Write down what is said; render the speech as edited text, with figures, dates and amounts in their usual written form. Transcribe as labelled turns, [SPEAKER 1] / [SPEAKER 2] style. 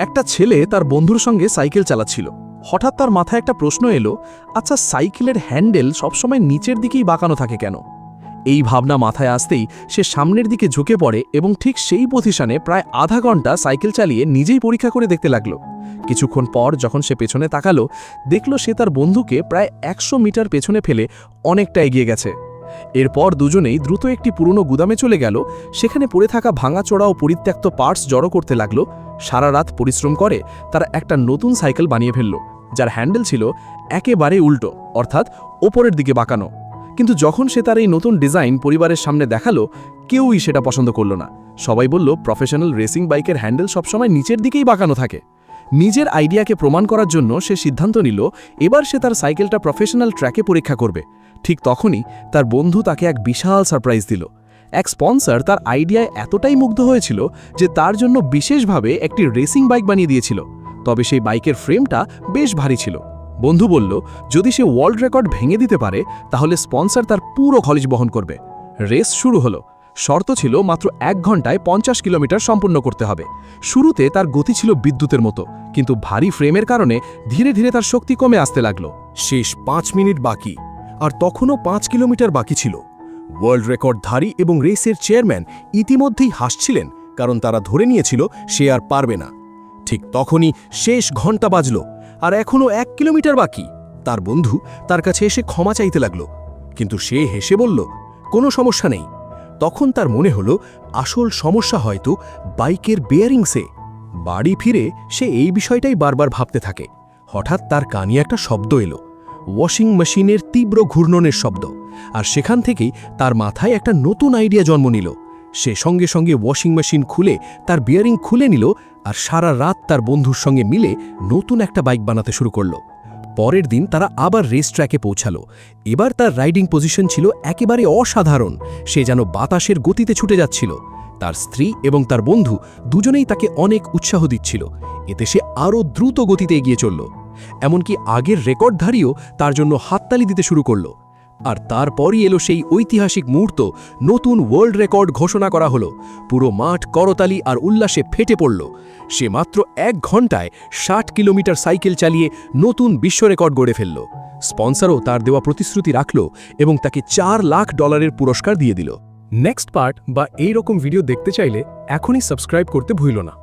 [SPEAKER 1] একটা ছেলে তার বন্ধুর সঙ্গে সাইকেল চালাচ্ছিল। হঠাৎ তার মাথায় একটা প্রশ্ন এলো, আচ্ছা সাইকেলের হ্যান্ডেল সবসময় নিচের দিকেই বাঁকানো থাকে কেন? এই ভাবনা মাথায় আসতেই সে সামনের দিকে ঝুঁকে পড়ে এবং ঠিক সেই পজিশনে প্রায় আধা ঘন্টা সাইকেল চালিয়ে নিজেই পরীক্ষা করে দেখতে লাগলো। কিছুক্ষণ পর যখন সে পেছনে তাকালো, দেখল সে তার বন্ধুকে প্রায় 100 মিটার পেছনে ফেলে অনেকটা এগিয়ে গেছে। এরপর দুজনেই দ্রুত একটি পুরনো গুদামে চলে গেল। সেখানে পড়ে থাকা ভাঙাচোরা ও পরিত্যক্ত পার্টস জড়ো করতে লাগলো। সারা রাত পরিশ্রম করে তারা একটা নতুন সাইকেল বানিয়ে ফেলল, যার হ্যান্ডেল ছিল একেবারে উল্টো, অর্থাৎ ওপরের দিকে বাঁকানো। কিন্তু যখন সে তার এই নতুন ডিজাইন পরিবারের সামনে দেখালো, কেউই সেটা পছন্দ করল না। সবাই বলল প্রফেশনাল রেসিং বাইকের হ্যান্ডেল সবসময় নিচের দিকেই বাঁকানো থাকে। নিজের আইডিয়াকে প্রমাণ করার জন্য সে সিদ্ধান্ত নিল এবার সে তার সাইকেলটা প্রফেশনাল ট্র্যাকে পরীক্ষা করবে। ঠিক তখনই তার বন্ধু তাকে এক বিশাল সারপ্রাইজ দিল। এক স্পন্সর তার আইডিয়ায় এতটাই মুগ্ধ হয়েছিল যে তার জন্য বিশেষভাবে একটি রেসিং বাইক বানিয়ে দিয়েছিল। তবে সেই বাইকের ফ্রেমটা বেশ ভারী ছিল। বন্ধু বলল যদি সে ওয়ার্ল্ড রেকর্ড ভেঙে দিতে পারে তাহলে স্পন্সর তার পুরো খরচ বহন করবে। রেস শুরু হলো। শর্ত ছিল মাত্র 1 ঘন্টায় 50 কিলোমিটার সম্পূর্ণ করতে হবে। শুরুতে তার গতি ছিল বিদ্যুতের মতো, কিন্তু ভারী ফ্রেমের কারণে ধীরে ধীরে তার শক্তি কমে আসতে লাগলো।
[SPEAKER 2] শেষ 5 মিনিট বাকি, আর তখনও 5 কিলোমিটার বাকি ছিল। ওয়ার্ল্ড রেকর্ডধারী এবং রেসের চেয়ারম্যান ইতিমধ্যেই হাসছিলেন, কারণ তারা ধরে নিয়েছিল সে আর পারবে না। ঠিক তখনই শেষ ঘন্টা বাজল, আর এখনও 1 কিলোমিটার বাকি। তার বন্ধু তার কাছে এসে ক্ষমা চাইতে লাগল, কিন্তু সে হেসে বলল কোনো সমস্যা নেই। তখন তার মনে হলো আসল সমস্যা হয়তো বাইকের বেয়ারিংসে। বাড়ি ফিরে সে এই বিষয়টাই বারবার ভাবতে থাকে। হঠাৎ তার কানে একটা শব্দ এলো, ওয়াশিং মেশিনের তীব্র ঘূর্ণনের শব্দ। আর সেখান থেকেই তার মাথায় একটা নতুন আইডিয়া জন্ম নিল। সে সঙ্গে সঙ্গে ওয়াশিং মেশিন খুলে তার বিয়ারিং খুলে নিল, আর সারা রাত তার বন্ধুর সঙ্গে মিলে নতুন একটা বাইক বানাতে শুরু করল। পরের দিন তারা আবার রেস ট্র্যাকে পৌঁছালো। এবার তার রাইডিং পজিশন ছিল একেবারে অসাধারণ। সে যেন বাতাসের গতিতে ছুটে যাচ্ছিল। তার স্ত্রী এবং তার বন্ধু দুজনেই তাকে অনেক উৎসাহ দিচ্ছিল। এতে সে আরও দ্রুত গতিতে এগিয়ে চলল। এমনকি আগের রেকর্ডধারীও তার জন্য হাততালি দিতে শুরু করল। আর তারপরই এলো সেই ঐতিহাসিক মুহূর্ত। নতুন ওয়ার্ল্ড রেকর্ড ঘোষণা করা হলো। পুরো মাঠ করতালি আর উল্লাসে ফেটে পড়ল। সে মাত্র 1 ঘন্টায় 60 কিলোমিটার সাইকেল চালিয়ে নতুন বিশ্ব রেকর্ড গড়ে ফেলল। স্পন্সরও তার দেওয়া প্রতিশ্রুতি রাখল এবং তাকে $4 লাখ পুরস্কার দিয়ে দিল।
[SPEAKER 3] নেক্সট পার্ট বা এই রকম ভিডিও দেখতে চাইলে এখনই সাবস্ক্রাইব করতে ভুলো না।